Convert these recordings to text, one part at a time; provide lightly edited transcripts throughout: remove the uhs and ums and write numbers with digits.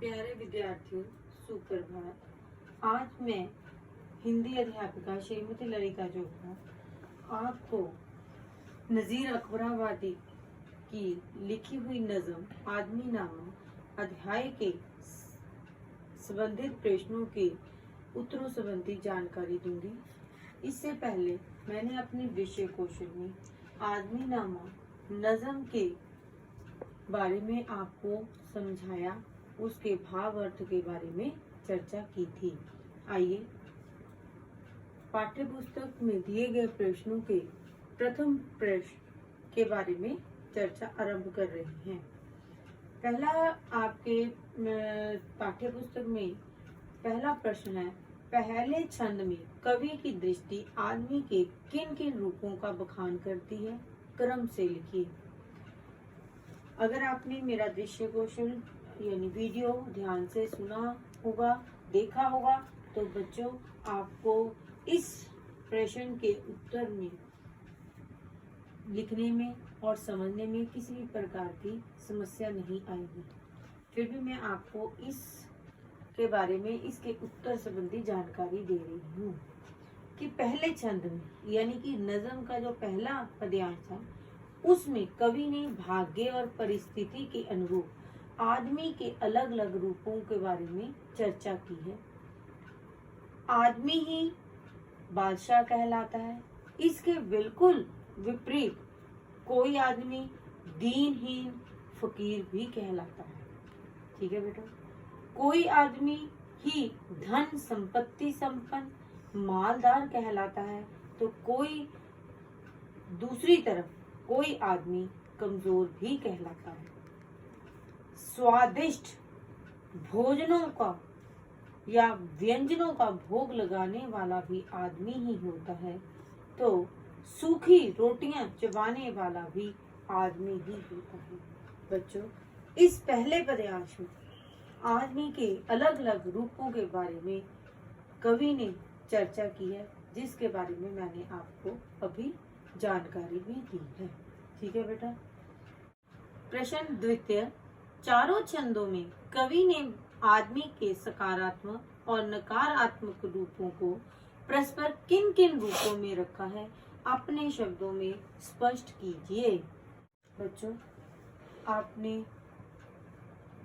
प्यारे विद्यार्थियों, सुप्रभात। आज मैं हिंदी अध्यापिका श्रीमती ललिता जोधा आपको नज़ीर अकबराबादी की लिखी हुई नज़म आदमी नामा अध्याय के संबंधित प्रश्नों के उत्तरों संबंधी जानकारी दूंगी। इससे पहले मैंने अपने विषय कौशल में आदमी नामा नज़म के बारे में आपको समझाया, उसके भाव अर्थ के बारे में चर्चा की थी। आइए पाठ्य पुस्तक में दिए गए प्रश्नों के प्रथम प्रश्न के बारे में चर्चा आरंभ कर रहे हैं। पहला आपके पाठ्य पुस्तक में पहला प्रश्न है, पहले छंद में कवि की दृष्टि आदमी के किन किन रूपों का बखान करती है, क्रम से लिखिए। अगर आपने मेरा दृश्य कौशल यानी वीडियो ध्यान से सुना होगा, देखा होगा, तो बच्चों आपको इस प्रश्न के उत्तर में लिखने में और समझने में किसी भी प्रकार की समस्या नहीं आएगी। फिर भी मैं आपको इसके बारे में, इसके उत्तर संबंधी जानकारी दे रही हूँ कि पहले छंद में यानी कि नज़म का जो पहला पद्यांश है, उसमें कवि ने भाग्य और परिस्थिति के अनुरूप आदमी के अलग अलग रूपों के बारे में चर्चा की है। आदमी ही बादशाह कहलाता है। इसके बिल्कुल विपरीत कोई आदमी दीनहीन फकीर भी कहलाता है। ठीक है बेटा। कोई आदमी ही धन संपत्ति संपन्न मालदार कहलाता है, तो कोई दूसरी तरफ कोई आदमी कमजोर भी कहलाता है। स्वादिष्ट भोजनों का या व्यंजनों का भोग लगाने वाला भी आदमी ही होता है, तो सूखी रोटियां चबाने वाला भी आदमी ही होता है। बच्चों, इस पहले पद्यांश में आदमी के अलग अलग रूपों के बारे में कवि ने चर्चा की है, जिसके बारे में मैंने आपको अभी जानकारी भी दी है। ठीक है बेटा। प्रश्न द्वितीय, चारों छंदों में कवि ने आदमी के सकारात्मक और नकारात्मक रूपों को परस्पर किन किन रूपों में रखा है, अपने शब्दों में स्पष्ट कीजिए। बच्चों, आपने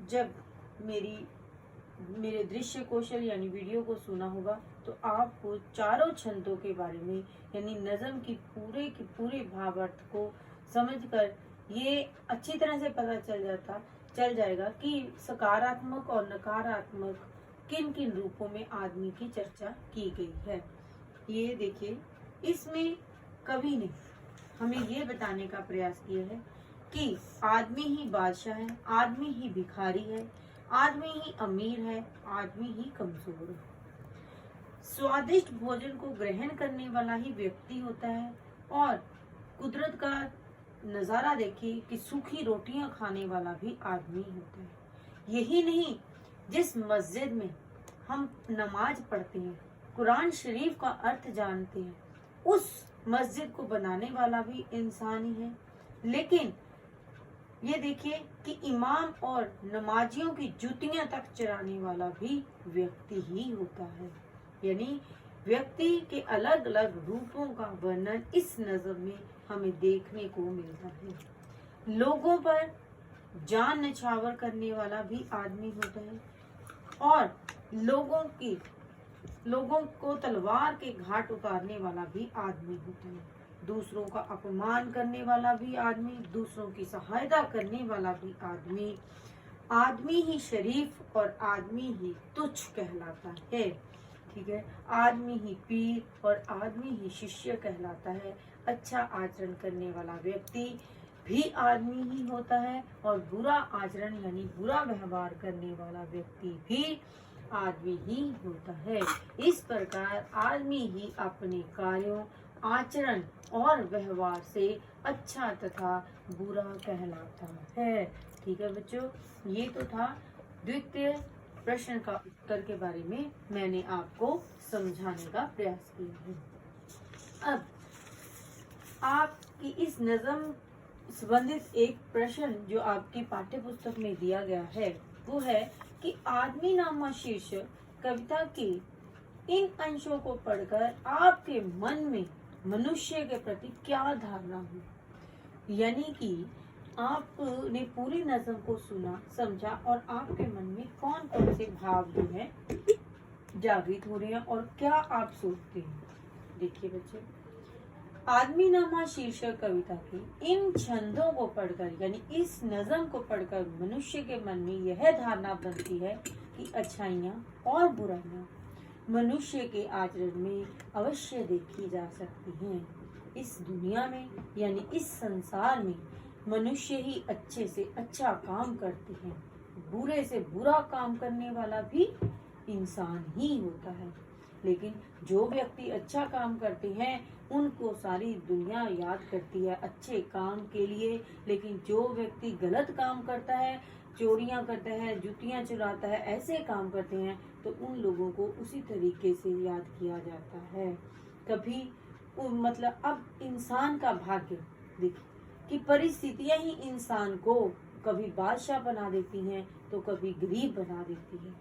जब मेरे दृश्य कौशल यानी वीडियो को सुना होगा, तो आपको चारों छंदों के बारे में यानी नज़म की पूरे भाव अर्थ को समझकर ये अच्छी तरह से पता चल जाएगा कि सकारात्मक और नकारात्मक किन किन रूपों में आदमी की चर्चा की गई है। ये देखिए, इसमें कवि ने हमें ये बताने का प्रयास किया है कि आदमी ही बादशाह है, आदमी ही भिखारी है, आदमी ही अमीर है, आदमी ही कमजोर है। स्वादिष्ट भोजन को ग्रहण करने वाला ही व्यक्ति होता है, और कुदरत का नजारा देखिए कि सूखी रोटियां खाने वाला भी आदमी होता है। यही नहीं, जिस मस्जिद में हम नमाज पढ़ते हैं, कुरान शरीफ का अर्थ जानते हैं, उस मस्जिद को बनाने वाला भी इंसान ही है। लेकिन ये देखिए कि इमाम और नमाजियों की जूतियां तक चराने वाला भी व्यक्ति ही होता है। यानी व्यक्ति के अलग अलग रूपों का वर्णन इस नज़म में हमें देखने को मिलता है। लोगों पर जान निछावर करने वाला भी आदमी होता है, और लोगों को तलवार के घाट उतारने वाला भी आदमी होता है। दूसरों का अपमान करने वाला भी आदमी, दूसरों की सहायता करने वाला भी आदमी, आदमी ही शरीफ और आदमी ही तुच्छ कहलाता है। ठीक है। आदमी ही पीर और आदमी ही शिष्य कहलाता है। अच्छा आचरण करने वाला व्यक्ति भी आदमी ही होता है, और बुरा आचरण यानी बुरा व्यवहार करने वाला व्यक्ति भी आदमी ही होता है। इस प्रकार आदमी ही अपने कार्यों, आचरण और व्यवहार से अच्छा तथा बुरा कहलाता है। ठीक है बच्चों, ये तो था द्वितीय प्रश्न का उत्तर के बारे में मैंने आपको समझाने का प्रयास किया है। अब आपकी इस नज़म संबंधित एक प्रश्न जो आपकी पाठ्य पुस्तक में दिया गया है, वो है कि आदमी नामा शीर्षक कविता के इन अंशों को पढ़कर आपके मन में मनुष्य के प्रति क्या धारणा हुई। यानी कि आपने पूरी नज़म को सुना, समझा और आपके मन में कौन कौन से भाव जो है जागृत हो रहे हैं और क्या आप सोचते हैं। देखिए बच्चे, आदमी नामा शीर्षक कविता के इन छंदों को पढ़कर यानी इस नज़म को पढ़कर मनुष्य के मन में यह धारणा बनती है कि अच्छाइयाँ और बुराइयाँ मनुष्य के आचरण में अवश्य देखी जा सकती हैं। इस दुनिया में यानी इस संसार में मनुष्य ही अच्छे से अच्छा काम करते हैं, बुरे से बुरा काम करने वाला भी इंसान ही होता है। लेकिन जो व्यक्ति अच्छा काम करते हैं उनको सारी दुनिया याद करती है अच्छे काम के लिए। लेकिन जो व्यक्ति गलत काम करता है, चोरियां करता है, जुतियां चुराता है, ऐसे काम करते हैं तो उन लोगों को उसी तरीके से याद किया जाता है। कभी मतलब अब इंसान का भाग्य देखिए कि परिस्थितियां ही इंसान को कभी बादशाह बना देती हैं तो कभी गरीब बना देती है।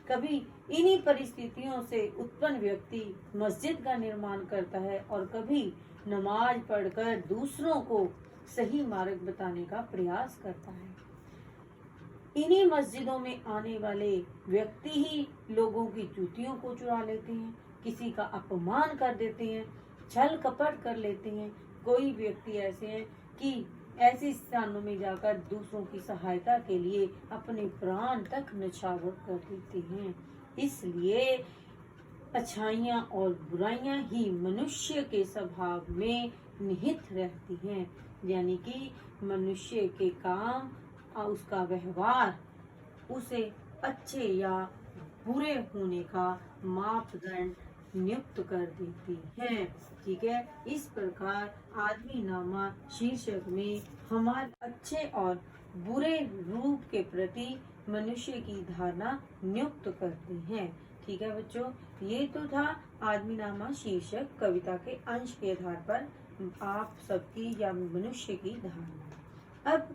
कभी इन्हीं परिस्थितियों से उत्पन्न व्यक्ति मस्जिद का निर्माण करता है और कभी नमाज पढ़कर दूसरों को सही मार्ग बताने का प्रयास करता है। इन्हीं मस्जिदों में आने वाले व्यक्ति ही लोगों की जूतियों को चुरा लेते हैं, किसी का अपमान कर देते हैं, छल कपट कर लेते हैं। कोई व्यक्ति ऐसे हैं कि ऐसे स्थानों में जाकर दूसरों की सहायता के लिए अपने प्राण तक न्यौछावर कर देते हैं। इसलिए अच्छाइयाँ और बुराइयां ही मनुष्य के स्वभाव में निहित रहती हैं। यानी कि मनुष्य के काम और उसका व्यवहार उसे अच्छे या बुरे होने का मापदंड नियुक्त कर देती है। ठीक है, इस प्रकार आदमी नामा शीर्षक में हमारे अच्छे और बुरे रूप के प्रति मनुष्य की धारणा नियुक्त करते हैं। ठीक है बच्चों, ये तो था आदमी नामा शीर्षक कविता के अंश के आधार पर आप सबकी या मनुष्य की धारणा। अब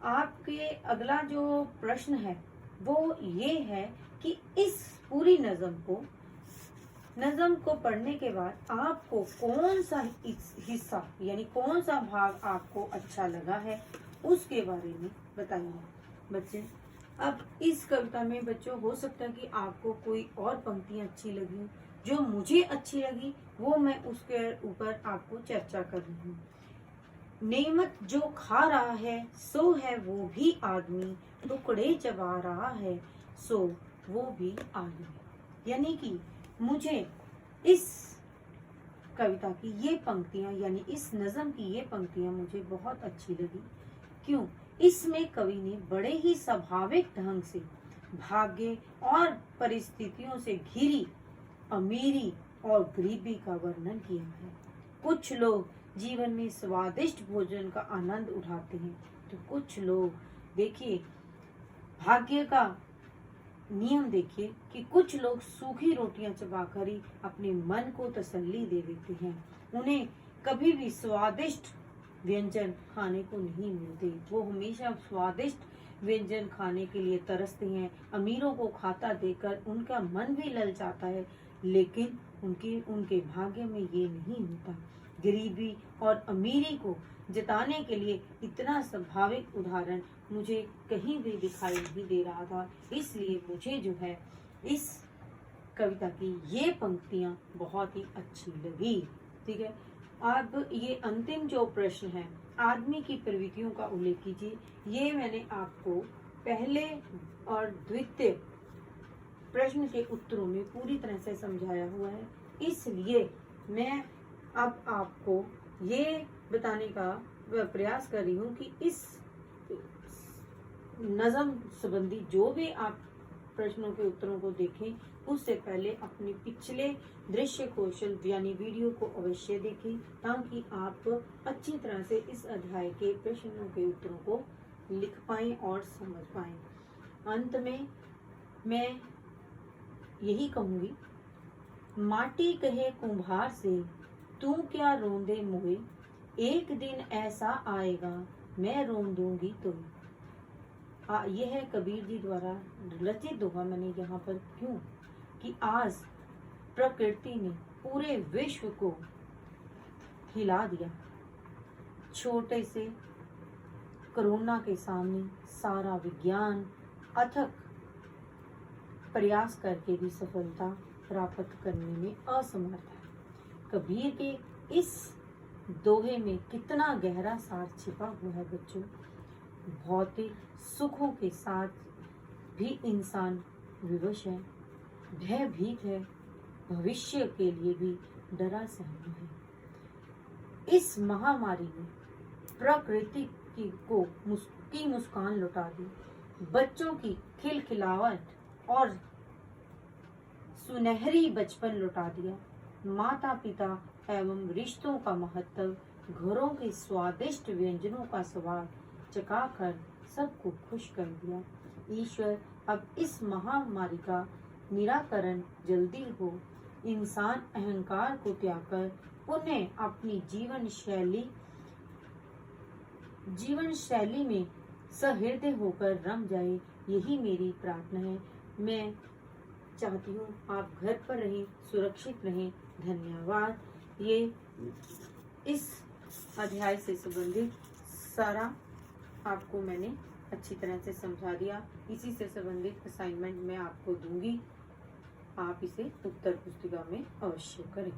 आपके अगला जो प्रश्न है वो ये है कि इस पूरी नज़म को पढ़ने के बाद आपको कौन सा हिस्सा यानी कौन सा भाग आपको अच्छा लगा है उसके बारे में बताइए बच्चे। अब इस कविता में बच्चों हो सकता है कि आपको कोई और पंक्तियां अच्छी लगी, जो मुझे अच्छी लगी वो मैं उसके ऊपर आपको चर्चा कर रही हूँ। नेमत जो खा रहा है सो है वो भी आदमी, टुकड़े चबा रहा है सो वो भी आदमी। यानी कि मुझे इस कविता की ये पंक्तियां यानी इस नज़म की ये पंक्तियां मुझे बहुत अच्छी लगी। क्यों? इसमें कवि ने बड़े ही स्वाभाविक ढंग से भाग्य और परिस्थितियों से घिरी अमीरी और गरीबी का वर्णन किया है। कुछ लोग जीवन में स्वादिष्ट भोजन का आनंद उठाते हैं तो कुछ लोग देखिए भाग्य का नियम देखिए कि कुछ लोग सूखी रोटियां चबाकर ही अपने मन को तसल्ली दे देते हैं। उन्हें कभी भी स्वादिष्ट व्यंजन खाने को नहीं मिलते, वो हमेशा स्वादिष्ट व्यंजन खाने के लिए तरसते हैं। अमीरों को खाता देखकर उनका मन भी ललचाता है, लेकिन उनके भाग्य में ये नहीं होता। गरीबी और अमीरी को जताने के लिए इतना स्वाभाविक उदाहरण मुझे कहीं भी दिखाई नहीं दे रहा था। इसलिए मुझे जो है इस कविता की ये पंक्तियां बहुत ही अच्छी लगी। ठीक है, अब ये अंतिम जो प्रश्न है, आदमी की प्रवृत्तियों का उल्लेख कीजिए, ये मैंने आपको पहले और द्वितीय प्रश्न के उत्तरों में पूरी तरह से समझाया हुआ है। इसलिए मैं अब आपको ये बताने का प्रयास कर रही हूँ कि इस नज़म संबंधी जो भी आप प्रश्नों के उत्तरों को देखें उससे पहले अपने पिछले दृश्य कौशल यानी वीडियो को अवश्य देखें, ताकि आप अच्छी तरह से इस अध्याय के प्रश्नों के उत्तरों को लिख पाएं और समझ पाएं। अंत में मैं यही कहूँगी, माटी कहे कुम्हार से तू क्या रोंदे मोए, एक दिन ऐसा आएगा मैं रोन दूंगी तुम्हें। यह है कबीर जी द्वारा रचित दोहा। मैंने यहाँ पर क्यों कि आज प्रकृति ने पूरे विश्व को हिला दिया। छोटे से कोरोना के सामने सारा विज्ञान अथक प्रयास करके भी सफलता प्राप्त करने में असमर्थ है। कबीर के इस दोहे में कितना गहरा सार छिपा हुआ है बच्चों। भौतिक सुखों के साथ भी इंसान विवश है, भयभीत है, भविष्य के लिए भी डरा सहमा है। इस महामारी ने प्रकृति की मुस्कान लौटा दी, बच्चों की खिलखिलाहट और सुनहरी बचपन लौटा दिया। माता पिता एवं रिश्तों का महत्व, घरों के स्वादिष्ट व्यंजनों का स्वाद चखाकर सबको खुश कर दिया। ईश्वर अब इस महामारी का निराकरण जल्दी हो, इंसान अहंकार को त्याग कर पुनः अपनी जीवन शैली में सहृदय होकर रम जाए, यही मेरी प्रार्थना है। मैं चाहती हूँ आप घर पर रहें, सुरक्षित रहें। धन्यवाद। ये इस अध्याय से संबंधित सारा आपको मैंने अच्छी तरह से समझा दिया। इसी से संबंधित असाइनमेंट मैं आपको दूंगी, आप इसे उत्तर पुस्तिका में अवश्य करें।